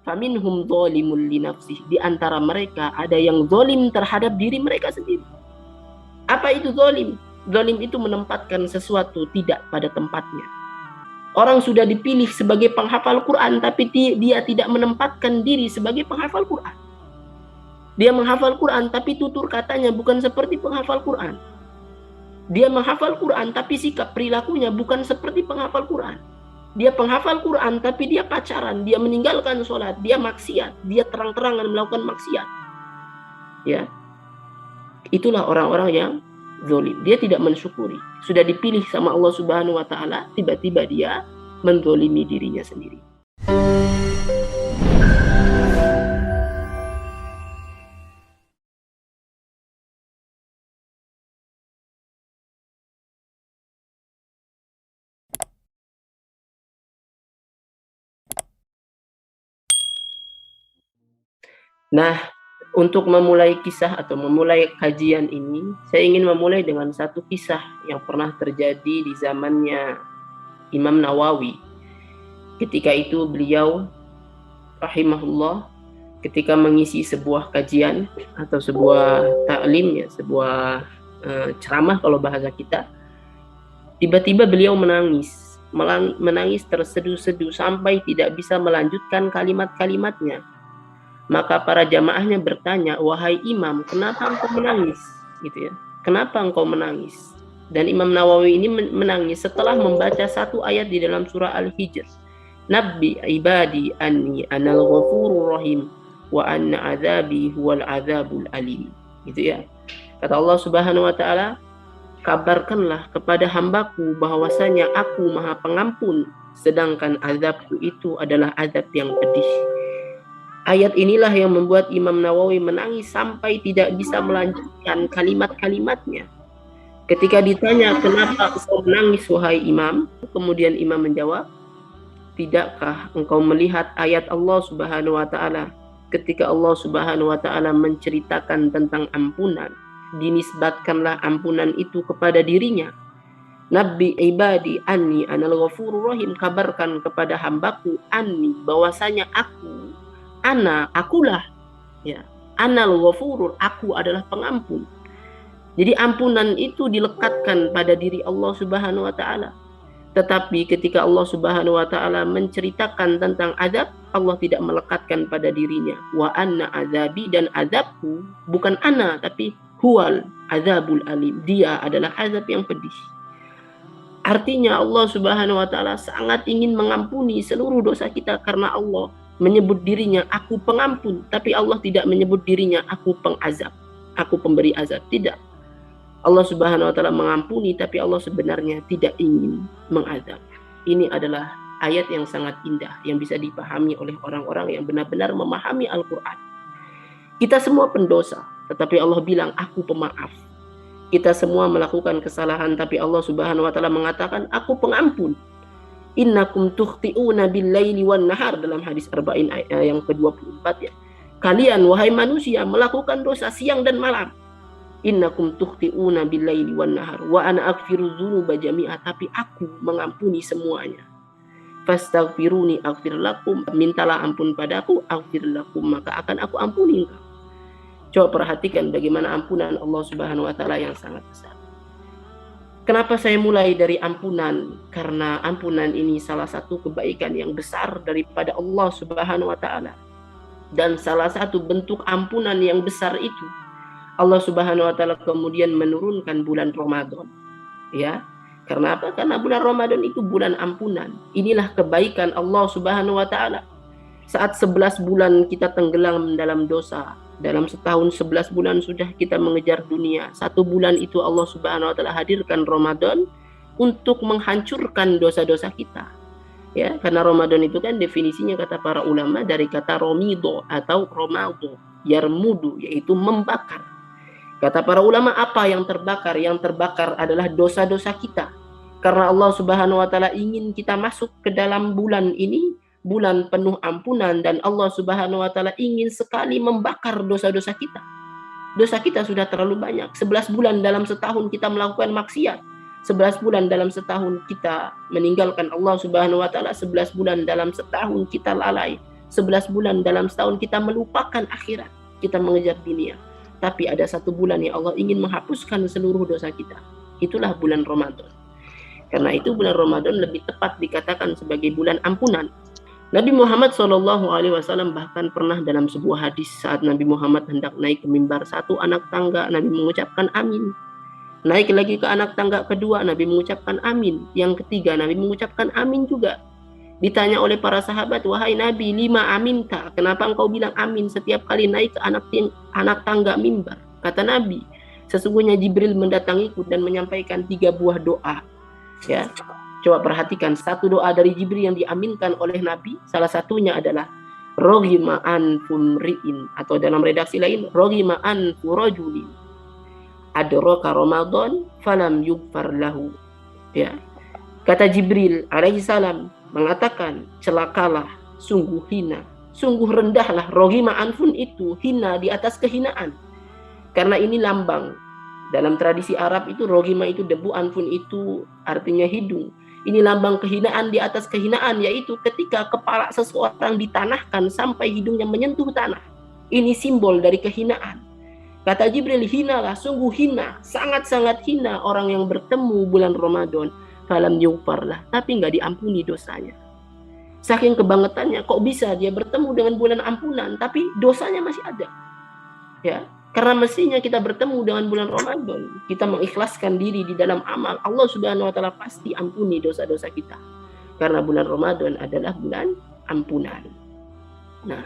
Faminhum dzalimun li nafsihi, di antara mereka ada yang zalim terhadap diri mereka sendiri. Apa itu zalim? Zalim itu menempatkan sesuatu tidak pada tempatnya. Orang sudah dipilih sebagai penghafal Quran, tapi dia tidak menempatkan diri sebagai penghafal Quran. Dia menghafal Quran, tapi tutur katanya bukan seperti penghafal Quran. Dia menghafal Quran, tapi sikap perilakunya bukan seperti penghafal Quran. Dia penghafal Quran, tapi dia pacaran, dia meninggalkan sholat, dia maksiat, dia terang-terangan melakukan maksiat. Ya, itulah orang-orang yang zalim. Dia tidak mensyukuri. Sudah dipilih sama Allah Subhanahu Wa Taala, tiba-tiba dia menzalimi dirinya sendiri. Nah, untuk memulai kisah atau memulai kajian ini, saya ingin memulai dengan satu kisah yang pernah terjadi di zamannya Imam Nawawi. Ketika itu beliau rahimahullah ketika mengisi sebuah kajian atau sebuah taklim, ya, sebuah ceramah kalau bahasa kita, tiba-tiba beliau menangis terseduh-seduh sampai tidak bisa melanjutkan kalimat-kalimatnya. Maka para jamaahnya bertanya, "Wahai imam, kenapa engkau menangis?" Gitu ya. "Kenapa engkau menangis?" Dan Imam Nawawi ini menangis setelah membaca satu ayat di dalam surah Al-Hijr. "Nabbi ibadi anni anal ghafurur rahim wa anna azabi huwal azabul alim." Gitu ya. Kata Allah Subhanahu wa taala, "Kabarkanlah kepada hambaku bahwasanya aku Maha Pengampun, sedangkan azabku itu adalah azab yang pedih." Ayat inilah yang membuat Imam Nawawi menangis sampai tidak bisa melanjutkan kalimat-kalimatnya. Ketika ditanya, "Kenapa engkau menangis wahai imam?" Kemudian imam menjawab, "Tidakkah engkau melihat ayat Allah Subhanahu wa taala ketika Allah Subhanahu wa taala menceritakan tentang ampunan, dinisbatkanlah ampunan itu kepada dirinya. Nabbi ibadi anni anal ghafurur rahim, kabarkan kepada hambaku anni, bahwasanya akulah, ya, anal ghafurur, aku adalah pengampun." Jadi ampunan itu dilekatkan pada diri Allah Subhanahu wa taala. Tetapi ketika Allah Subhanahu wa taala menceritakan tentang azab, Allah tidak melekatkan pada dirinya. Wa anna azabi, dan azabku bukan ana tapi huwal azabul alim. Dia adalah azab yang pedih. Artinya Allah Subhanahu wa taala sangat ingin mengampuni seluruh dosa kita, karena Allah menyebut dirinya aku pengampun, tapi Allah tidak menyebut dirinya aku pengazab, aku pemberi azab. Tidak. Allah Subhanahu wa taala mengampuni, tapi Allah sebenarnya tidak ingin mengazab. Ini adalah ayat yang sangat indah yang bisa dipahami oleh orang-orang yang benar-benar memahami Al-Qur'an. Kita semua pendosa, tetapi Allah bilang aku pemaaf. Kita semua melakukan kesalahan, tapi Allah Subhanahu wa taala mengatakan aku pengampun. Innakum tukhti'una bil-laili wan-nahar, dalam hadis Arba'in yang ke-24, ya. Kalian wahai manusia melakukan dosa siang dan malam. Innakum tukhti'una bil-laili wan-nahar wa ana aghfiru dzunuba jami'a, tapi aku mengampuni semuanya. Fastaghfiruni aghfir lakum, mintalah ampun padaku, aghfir lakum, maka akan aku ampuni engkau. Coba perhatikan bagaimana ampunan Allah Subhanahu wa taala yang sangat besar. Kenapa saya mulai dari ampunan? Karena ampunan ini salah satu kebaikan yang besar daripada Allah Subhanahu wa taala. Dan salah satu bentuk ampunan yang besar itu, Allah Subhanahu wa taala kemudian menurunkan bulan Ramadan. Ya. Karena apa? Karena bulan Ramadan itu bulan ampunan. Inilah kebaikan Allah Subhanahu wa taala. Saat 11 bulan kita tenggelam dalam dosa, dalam setahun 11 bulan sudah kita mengejar dunia. 1 bulan itu Allah Subhanahu wa taala hadirkan Ramadan untuk menghancurkan dosa-dosa kita. Ya, karena Ramadan itu kan definisinya kata para ulama dari kata romido atau romado, yarmudu, yaitu membakar. Kata para ulama, apa yang terbakar? Yang terbakar adalah dosa-dosa kita. Karena Allah Subhanahu wa taala ingin kita masuk ke dalam bulan ini, bulan penuh ampunan, dan Allah Subhanahu wa taala ingin sekali membakar dosa-dosa kita. Dosa kita sudah terlalu banyak. 11 bulan dalam setahun kita melakukan maksiat. 11 bulan dalam setahun kita meninggalkan Allah Subhanahu wa taala. 11 bulan dalam setahun kita lalai. 11 bulan dalam setahun kita melupakan akhirat, kita mengejar dunia. Tapi ada 1 bulan yang Allah ingin menghapuskan seluruh dosa kita. Itulah bulan Ramadan. Karena itu bulan Ramadan lebih tepat dikatakan sebagai bulan ampunan. Nabi Muhammad SAW bahkan pernah dalam sebuah hadis saat Nabi Muhammad hendak naik ke mimbar 1 anak tangga, Nabi mengucapkan amin. Naik lagi ke anak tangga kedua, Nabi mengucapkan amin. Yang ketiga, Nabi mengucapkan amin juga. Ditanya oleh para sahabat, wahai Nabi, 5 amin tak? Kenapa engkau bilang amin setiap kali naik ke anak tangga mimbar? Kata Nabi, sesungguhnya Jibril mendatangiku dan menyampaikan 3 buah doa. Ya, coba perhatikan 1 doa dari Jibril yang diaminkan oleh Nabi. Salah satunya adalah roghima anfu mri'in, atau dalam redaksi lain roghima anfu rajulin adraka Ramadan falam yughfar lahu. Ya, kata Jibril alaihi salam mengatakan, celakalah, sungguh hina, sungguh rendahlah. Roghima anfun itu hina di atas kehinaan. Karena ini lambang. Dalam tradisi Arab itu roghima itu debu, anfun itu artinya hidung. Ini lambang kehinaan di atas kehinaan, yaitu ketika kepala seseorang ditanahkan sampai hidungnya menyentuh tanah. Ini simbol dari kehinaan. Kata Jibril, hinalah, sungguh hina, sangat-sangat hina orang yang bertemu bulan Ramadan. Falam yughfarlah, tapi nggak diampuni dosanya. Saking kebangetannya, kok bisa dia bertemu dengan bulan ampunan, tapi dosanya masih ada. Ya, karena mestinya kita bertemu dengan bulan Ramadan, kita mengikhlaskan diri di dalam amal, Allah Subhanahu wa taala pasti ampuni dosa-dosa kita. Karena bulan Ramadan adalah bulan ampunan. Nah,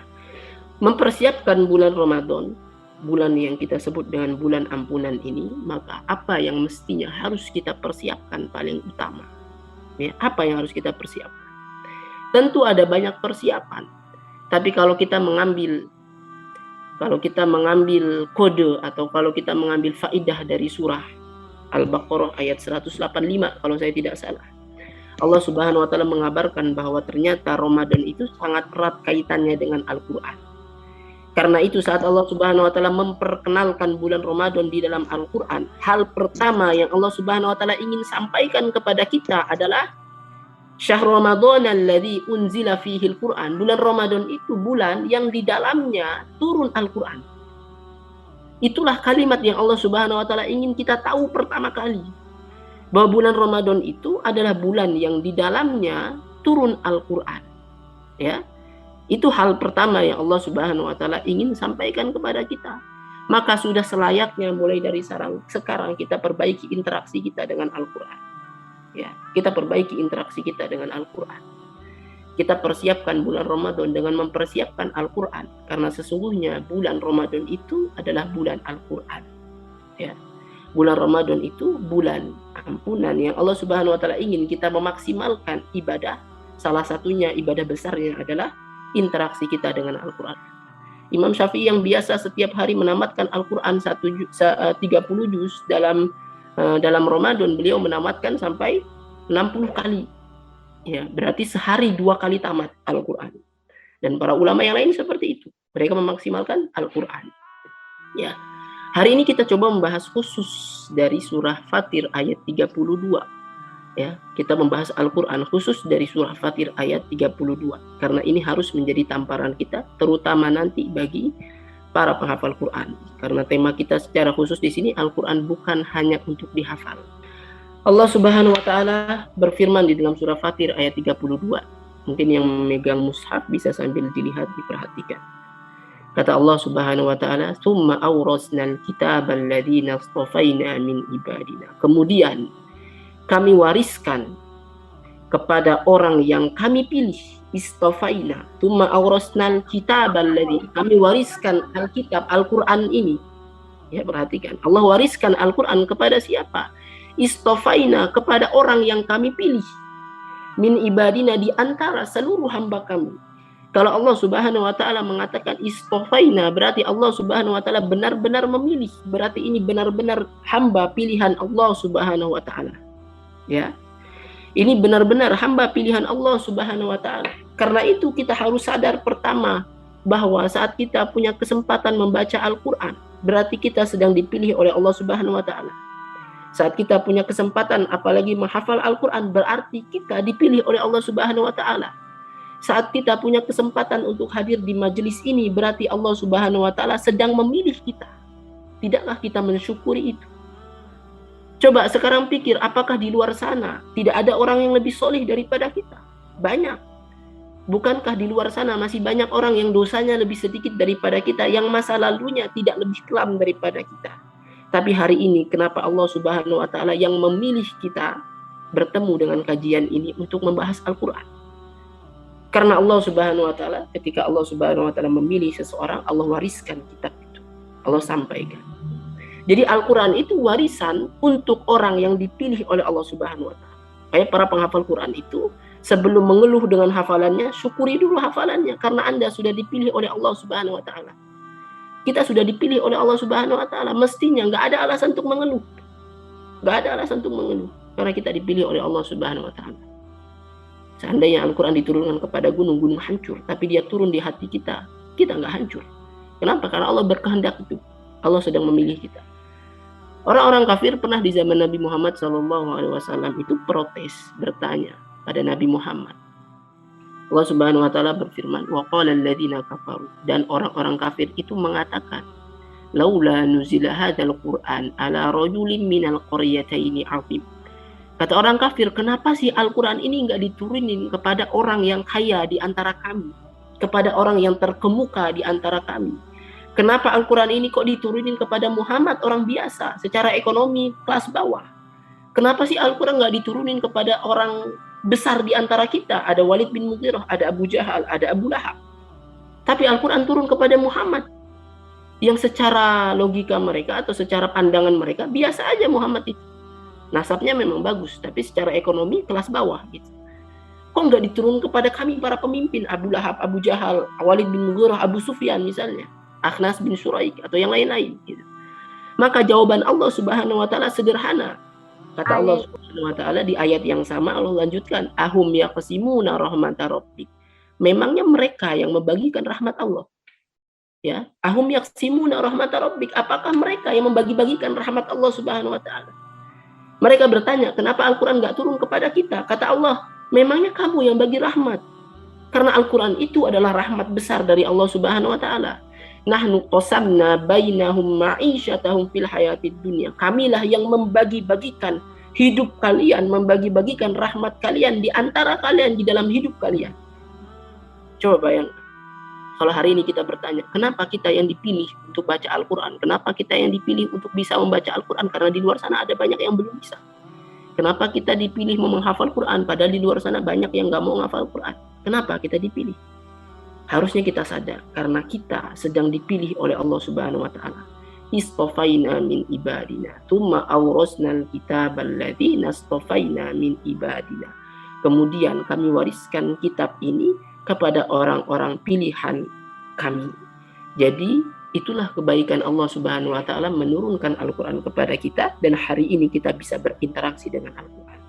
mempersiapkan bulan Ramadan, bulan yang kita sebut dengan bulan ampunan ini, maka apa yang mestinya harus kita persiapkan paling utama? Ya, apa yang harus kita persiapkan? Tentu ada banyak persiapan. Tapi kalau kita mengambil kode atau kalau kita mengambil faidah dari surah Al-Baqarah ayat 185 kalau saya tidak salah, Allah Subhanahu wa taala mengabarkan bahwa ternyata Ramadan itu sangat erat kaitannya dengan Al-Qur'an. Karena itu saat Allah Subhanahu wa taala memperkenalkan bulan Ramadan di dalam Al-Qur'an, hal pertama yang Allah Subhanahu wa taala ingin sampaikan kepada kita adalah Syahrul Ramadan alladzi unzila fihi al-Qur'an. Bulan Ramadan itu bulan yang di dalamnya turun Al-Qur'an. Itulah kalimat yang Allah Subhanahu wa taala ingin kita tahu pertama kali. Bahwa bulan Ramadan itu adalah bulan yang di dalamnya turun Al-Qur'an. Ya. Itu hal pertama yang Allah Subhanahu wa taala ingin sampaikan kepada kita. Maka sudah selayaknya mulai dari sekarang kita perbaiki interaksi kita dengan Al-Qur'an. Ya, kita perbaiki interaksi kita dengan Al-Qur'an. Kita persiapkan bulan Ramadan dengan mempersiapkan Al-Qur'an, karena sesungguhnya bulan Ramadan itu adalah bulan Al-Qur'an. Ya. Bulan Ramadan itu bulan ampunan yang Allah Subhanahu wa taala ingin kita memaksimalkan ibadah. Salah satunya ibadah besarnya adalah interaksi kita dengan Al-Qur'an. Imam Syafi'i yang biasa setiap hari menamatkan Al-Qur'an 30 juz dalam Ramadan, beliau menamatkan sampai 60 kali. Ya, berarti sehari 2 kali tamat Al-Qur'an. Dan para ulama yang lain seperti itu. Mereka memaksimalkan Al-Qur'an. Ya. Hari ini kita coba membahas khusus dari surah Fatir ayat 32. Ya, kita membahas Al-Qur'an khusus dari surah Fatir ayat 32. Karena ini harus menjadi tamparan kita, terutama nanti bagi para penghafal Quran. Karena tema kita secara khusus di sini, Al-Quran bukan hanya untuk dihafal. Allah Subhanahu wa taala berfirman di dalam surah Fatir ayat 32. Mungkin yang memegang mushaf bisa sambil dilihat, diperhatikan. Kata Allah Subhanahu wa taala, "Tsumma awrasnal kitaba alladziina astafaina min ibadina." Kemudian kami wariskan kepada orang yang kami pilih. Istofaina, tsumma awrasnal kitab alladzi, kami wariskan Alkitab Al-Qur'an ini. Ya, perhatikan, Allah wariskan Al-Qur'an kepada siapa? Istofaina, kepada orang yang kami pilih. Min ibadina, di antara seluruh hamba kami. Kalau Allah Subhanahu wa taala mengatakan istofaina, berarti Allah Subhanahu wa taala benar-benar memilih. Berarti ini benar-benar hamba pilihan Allah Subhanahu wa taala. Ya. Ini benar-benar hamba pilihan Allah Subhanahu wa taala. Karena itu kita harus sadar pertama bahwa saat kita punya kesempatan membaca Al-Qur'an, berarti kita sedang dipilih oleh Allah Subhanahu wa taala. Saat kita punya kesempatan apalagi menghafal Al-Qur'an, berarti kita dipilih oleh Allah Subhanahu wa taala. Saat kita punya kesempatan untuk hadir di majelis ini, berarti Allah Subhanahu wa taala sedang memilih kita. Tidakkah kita mensyukuri itu? Coba sekarang pikir, apakah di luar sana tidak ada orang yang lebih soleh daripada kita? Banyak. Bukankah di luar sana masih banyak orang yang dosanya lebih sedikit daripada kita, yang masa lalunya tidak lebih kelam daripada kita? Tapi hari ini kenapa Allah Subhanahu wa taala yang memilih kita bertemu dengan kajian ini untuk membahas Al-Qur'an? Karena Allah Subhanahu wa taala, ketika Allah Subhanahu wa taala memilih seseorang, Allah wariskan kitab itu. Allah sampaikan. Jadi Al-Qur'an itu warisan untuk orang yang dipilih oleh Allah Subhanahu wa taala. Kayak para penghafal Quran itu, sebelum mengeluh dengan hafalannya, syukuri dulu hafalannya, karena Anda sudah dipilih oleh Allah Subhanahu wa taala. Kita sudah dipilih oleh Allah Subhanahu wa taala, mestinya nggak ada alasan untuk mengeluh. Nggak ada alasan untuk mengeluh, karena kita dipilih oleh Allah Subhanahu wa taala. Seandainya Al-Quran diturunkan kepada gunung-gunung hancur, tapi dia turun di hati kita, kita nggak hancur. Kenapa? Karena Allah berkehendak itu. Allah sedang memilih kita. Orang-orang kafir pernah di zaman Nabi Muhammad SAW itu protes, bertanya pada Nabi Muhammad. Allah Subhanahu wa taala berfirman, wa qala alladziina kafaru, dan orang-orang kafir itu mengatakan, laula nuzila hadzal Qur'an ala rajulin minal qaryataini 'azim. Kata orang kafir, kenapa sih Al-Quran ini nggak diturunin kepada orang yang kaya di antara kami, kepada orang yang terkemuka di antara kami? Kenapa Al-Quran ini kok diturunin kepada Muhammad, orang biasa, secara ekonomi kelas bawah? Kenapa sih Al-Quran nggak diturunin kepada orang besar di antara kita? Ada Walid bin Mughirah, ada Abu Jahal, ada Abu Lahab. Tapi Al-Quran turun kepada Muhammad, yang secara logika mereka atau secara pandangan mereka biasa aja Muhammad itu. Nasabnya memang bagus, tapi secara ekonomi kelas bawah gitu. Kok nggak diturun kepada kami para pemimpin, Abu Lahab, Abu Jahal, Walid bin Mughirah, Abu Sufyan misalnya, Akhnas bin Suraik, atau yang lain-lain gitu. Maka jawaban Allah Subhanahu wa taala sederhana. Kata Allah Subhanahu wa taala di ayat yang sama, Allah lanjutkan, ahum yaqsimuna rahmata rabbik. Memangnya mereka yang membagikan rahmat Allah? Ya, ahum yaqsimuna rahmata rabbik. Apakah mereka yang membagi-bagikan rahmat Allah Subhanahu wa taala? Mereka bertanya, kenapa Al-Quran nggak turun kepada kita? Kata Allah, memangnya kamu yang bagi rahmat? Karena Al-Quran itu adalah rahmat besar dari Allah Subhanahu wa taala. Nahnu qasamna bainahum ma'isyatahum fil hayatid dunya. Kamilah yang membagi-bagikan hidup kalian, membagi-bagikan rahmat kalian di antara kalian di dalam hidup kalian. Coba bayangkan, kalau hari ini kita bertanya, kenapa kita yang dipilih untuk baca Al-Quran? Kenapa kita yang dipilih untuk bisa membaca Al-Quran? Karena di luar sana ada banyak yang belum bisa. Kenapa kita dipilih mau menghafal Quran, padahal di luar sana banyak yang nggak mau menghafal Quran? Kenapa kita dipilih? Harusnya kita sadar, karena kita sedang dipilih oleh Allah Subhanahu wa taala. Istofaina min ibadina, tsumma awrasnal kitabal ladzina istofaina min ibadina. Kemudian kami wariskan kitab ini kepada orang-orang pilihan kami. Jadi itulah kebaikan Allah Subhanahu wa taala menurunkan Al-Quran kepada kita, dan hari ini kita bisa berinteraksi dengan Al-Quran.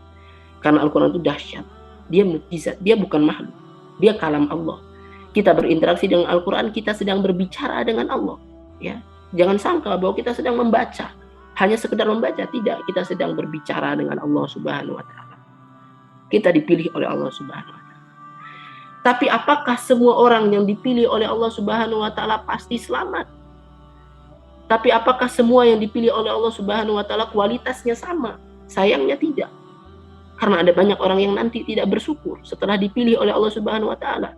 Karena Al-Quran itu dahsyat. Dia mukjizat, dia bukan makhluk. Dia kalam Allah. Kita berinteraksi dengan Al-Quran, kita sedang berbicara dengan Allah. Ya, jangan sangka bahwa kita sedang membaca, hanya sekedar membaca. Tidak, kita sedang berbicara dengan Allah Subhanahu wa taala. Kita dipilih oleh Allah Subhanahu wa taala. Tapi apakah semua orang yang dipilih oleh Allah Subhanahu wa taala pasti selamat? Tapi apakah semua yang dipilih oleh Allah Subhanahu wa taala kualitasnya sama? Sayangnya tidak. Karena ada banyak orang yang nanti tidak bersyukur setelah dipilih oleh Allah Subhanahu wa taala.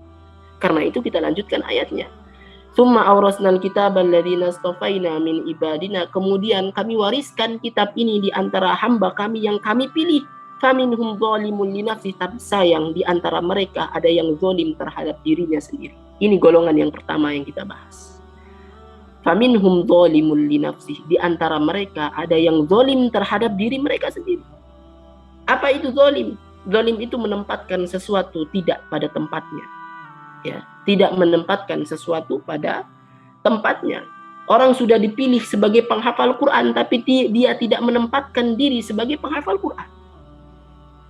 Karena itu kita lanjutkan ayatnya. Tsumma awrasnal kitabal ladzina istofaina min ibadina. Kemudian kami wariskan kitab ini di antara hamba kami yang kami pilih. Faminhum zalimun li nafsihi, tapi sayang di antara mereka ada yang zalim terhadap dirinya sendiri. Ini golongan yang pertama yang kita bahas. Faminhum zalimun li nafsihi, di antara mereka ada yang zalim terhadap diri mereka sendiri. Apa itu zalim? Zalim itu menempatkan sesuatu tidak pada tempatnya. Ya, tidak menempatkan sesuatu pada tempatnya. Orang sudah dipilih sebagai penghafal Quran, tapi dia tidak menempatkan diri sebagai penghafal Quran.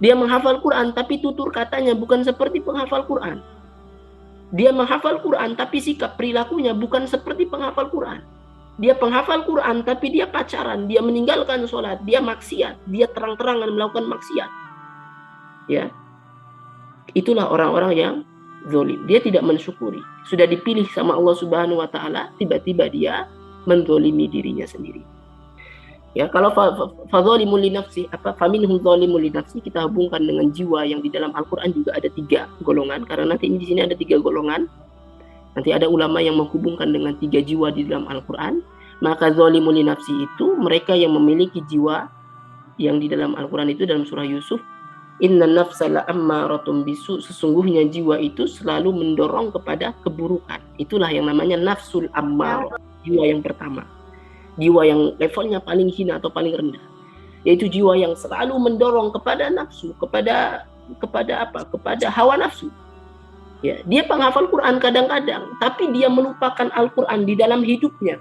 Dia menghafal Quran, tapi tutur katanya bukan seperti penghafal Quran. Dia menghafal Quran, tapi sikap perilakunya bukan seperti penghafal Quran. Dia penghafal Quran, tapi dia pacaran, dia meninggalkan sholat, dia maksiat, dia terang-terangan melakukan maksiat. Ya, itulah orang-orang yang zolim. Dia tidak mensyukuri. Sudah dipilih sama Allah Subhanahu wa taala, tiba-tiba dia menzolimi dirinya sendiri. Ya, kalau fadzalimun li nafsi, faminhum zalimun li nafsi, kita hubungkan dengan jiwa yang di dalam Al-Qur'an juga ada 3 golongan, karena nanti di sini ada 3 golongan. Nanti ada ulama yang menghubungkan dengan 3 jiwa di dalam Al-Qur'an. Maka zalimun li nafsi itu mereka yang memiliki jiwa yang di dalam Al-Qur'an itu dalam surah Yusuf, innan nafsa la'ammaratun bisu, sesungguhnya jiwa itu selalu mendorong kepada keburukan. Itulah yang namanya nafsul ammarah, jiwa yang pertama. Jiwa yang levelnya paling hina atau paling rendah, yaitu jiwa yang selalu mendorong kepada nafsu, kepada hawa nafsu. Ya, dia penghafal Quran kadang-kadang, tapi dia melupakan Al-Quran di dalam hidupnya.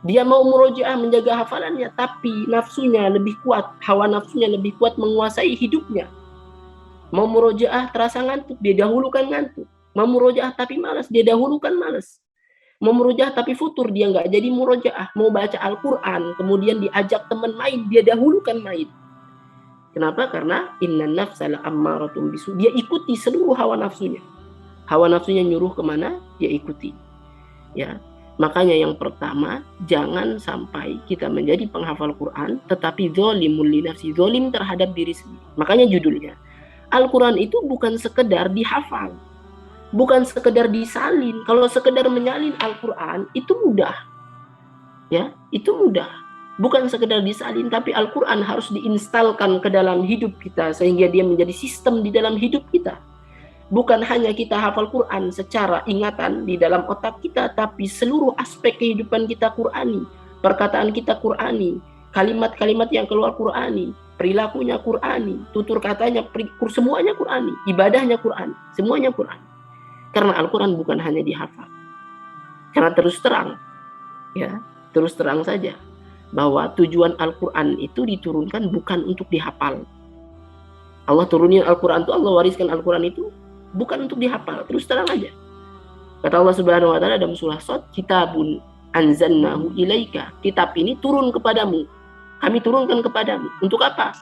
Dia mau murojaah menjaga hafalannya, tapi nafsunya lebih kuat, hawa nafsunya lebih kuat menguasai hidupnya. Mau murojaah terasa ngantuk, dia dahulukan ngantuk. Mau murojaah tapi malas, dia dahulukan malas. Mau murojaah tapi futur, dia nggak jadi murojaah. Mau baca Al-Quran, kemudian diajak teman main, dia dahulukan main. Kenapa? Karena innan nafsa la'ammaratun bisu. Dia ikuti seluruh hawa nafsunya. Hawa nafsunya nyuruh kemana, dia ikuti. Ya, makanya yang pertama, jangan sampai kita menjadi penghafal Quran, tetapi zolimul li nafsi, zolim terhadap diri sendiri. Makanya judulnya, Al-Quran itu bukan sekedar dihafal, bukan sekedar disalin. Kalau sekedar menyalin Al-Quran itu mudah, ya, itu mudah. Bukan sekedar disalin, tapi Al-Quran harus diinstalkan ke dalam hidup kita sehingga dia menjadi sistem di dalam hidup kita. Bukan hanya kita hafal Quran secara ingatan di dalam otak kita, tapi seluruh aspek kehidupan kita Qurani, perkataan kita Qurani, kalimat-kalimat yang keluar Qurani, perilakunya Qurani, tutur katanya, semuanya Qurani, ibadahnya Qurani, semuanya Qurani. Karena Al-Quran bukan hanya dihafal. Karena terus terang, ya, terus terang saja bahwa tujuan Al-Quran itu diturunkan bukan untuk dihafal. Allah turunin Al-Quran itu, Allah wariskan Al-Quran itu bukan untuk dihafal. Terus terang aja. Kata Allah Subhanahu wa taala dalam surah Shad, kitabun anzalnahu ilaika. Kitab ini turun kepadamu. Kami turunkan kepadamu. Untuk apa?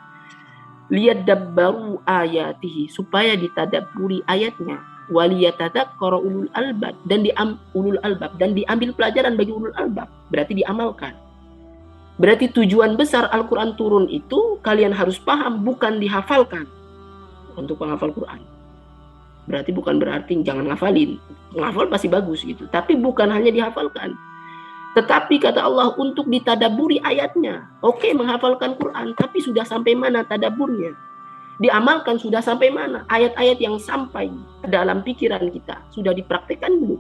Liyadabbaru ayatihi, supaya ditadabburi ayatnya. Waliyatadzakkaru ulul albab, dan diambil pelajaran bagi ulul albab, berarti diamalkan. Berarti tujuan besar Al-Quran turun itu kalian harus paham, bukan dihafalkan. Untuk penghafal Quran berarti bukan berarti jangan ngafalin, menghafal pasti bagus gitu, tapi bukan hanya dihafalkan, tetapi kata Allah untuk ditadaburi ayatnya. Oke, menghafalkan Quran, tapi sudah sampai mana tadaburnya? Diamalkan sudah sampai mana? Ayat-ayat yang sampai dalam pikiran kita sudah dipraktikkan belum?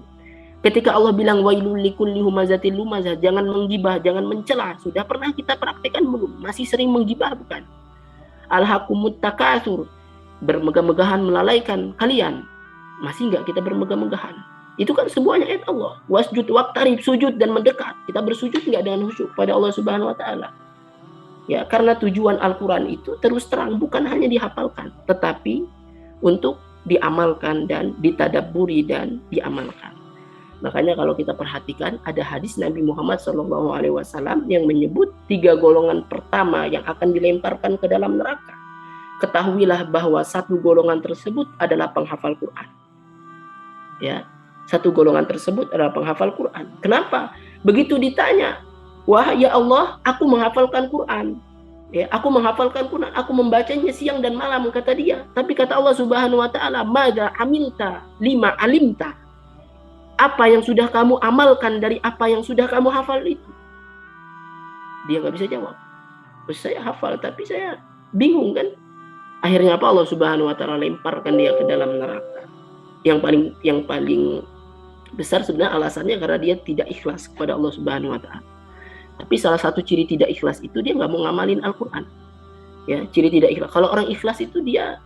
Ketika Allah bilang wailul likulli humazatil lumazah, jangan menggibah, jangan mencela, sudah pernah kita praktikkan belum? Masih sering menggibah bukan? Alhaqumut takatsur, bermegah-megahan melalaikan kalian. Masih enggak kita bermegah-megahan? Itu kan semuanya ayat Allah. Wasjud waqtarib, sujud dan mendekat. Kita bersujud enggak dengan khusyuk pada Allah Subhanahu wa taala? Ya, karena tujuan Al-Quran itu terus terang bukan hanya dihafalkan, tetapi untuk diamalkan dan ditadabburi dan diamalkan. Makanya kalau kita perhatikan ada hadis Nabi Muhammad SAW yang menyebut 3 golongan pertama yang akan dilemparkan ke dalam neraka. Ketahuilah bahwa 1 golongan tersebut adalah penghafal Quran. Ya, 1 golongan tersebut adalah penghafal Quran. Kenapa? Begitu ditanya, wah ya Allah, aku menghafalkan Quran. Ya, aku menghafalkan Quran, aku membacanya siang dan malam, kata dia. Tapi kata Allah Subhanahu wa taala, "Madza amilta lima alimta?" Apa yang sudah kamu amalkan dari apa yang sudah kamu hafal itu? Dia nggak bisa jawab. Saya hafal, tapi saya bingung kan. Akhirnya apa? Allah Subhanahu wa taala lemparkan dia ke dalam neraka. Yang paling besar sebenarnya alasannya karena dia tidak ikhlas kepada Allah Subhanahu wa taala. Tapi salah satu ciri tidak ikhlas itu dia nggak mau ngamalin Al-Quran. Ya, ciri tidak ikhlas. Kalau orang ikhlas itu dia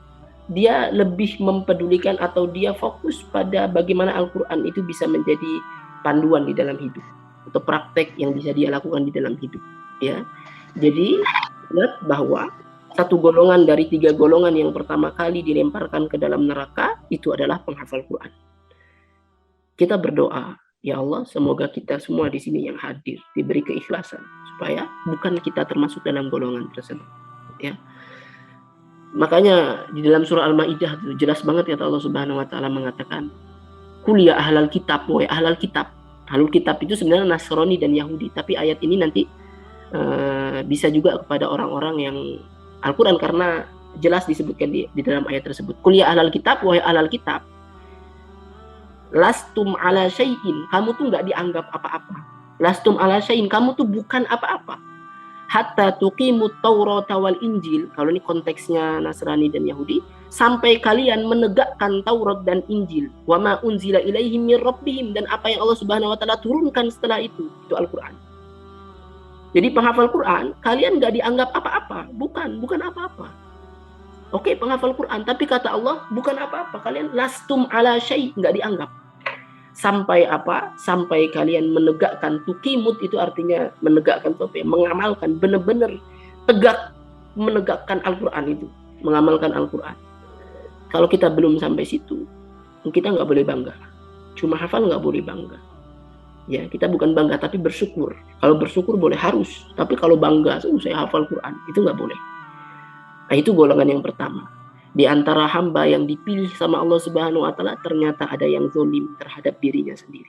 lebih mempedulikan atau dia fokus pada bagaimana Al-Quran itu bisa menjadi panduan di dalam hidup atau praktek yang bisa dia lakukan di dalam hidup. Ya, jadi ingat bahwa 1 golongan dari 3 golongan yang pertama kali dilemparkan ke dalam neraka itu adalah penghafal Quran. Kita berdoa, ya Allah, semoga kita semua di sini yang hadir diberi keikhlasan supaya bukan kita termasuk dalam golongan tersebut. Ya. Makanya di dalam surah Al-Maidah itu jelas banget kata Allah Subhanahu wa taala mengatakan, "Qul ya ahlal kitab, wahai ahlal kitab." Ahlul kitab itu sebenarnya Nasrani dan Yahudi, tapi ayat ini nanti bisa juga kepada orang-orang yang Al-Qur'an karena jelas disebutkan di dalam ayat tersebut. "Qul ya ahlal kitab, wahai ahlal kitab, lastum ala syai'in." Kamu tuh nggak dianggap apa-apa. Lastum ala syai'in, kamu tuh bukan apa-apa. Hatta tuqimut Taurata wal Injil. Kalau ini konteksnya Nasrani dan Yahudi, sampai kalian menegakkan Taurat dan Injil. Wa ma unzila ilaihim mir rabbihim, dan apa yang Allah Subhanahu wa taala turunkan setelah itu Al-Qur'an. Jadi penghafal Quran, kalian nggak dianggap apa-apa, bukan apa-apa. Oke, penghafal Quran, tapi kata Allah bukan apa-apa. Kalian lastum ala syai', nggak dianggap. Sampai apa? Sampai kalian menegakkan, tukimut itu artinya menegakkan, mengamalkan, benar-benar tegak menegakkan Al-Quran itu, mengamalkan Al-Quran. Kalau kita belum sampai situ, kita nggak boleh bangga. Cuma hafal nggak boleh bangga. Ya, kita bukan bangga tapi bersyukur. Kalau bersyukur boleh, harus. Tapi kalau bangga, saya hafal Quran, itu nggak boleh. Nah, itu golongan yang pertama. Di antara hamba yang dipilih sama Allah Subhanahu wa taala ternyata ada yang zalim terhadap dirinya sendiri.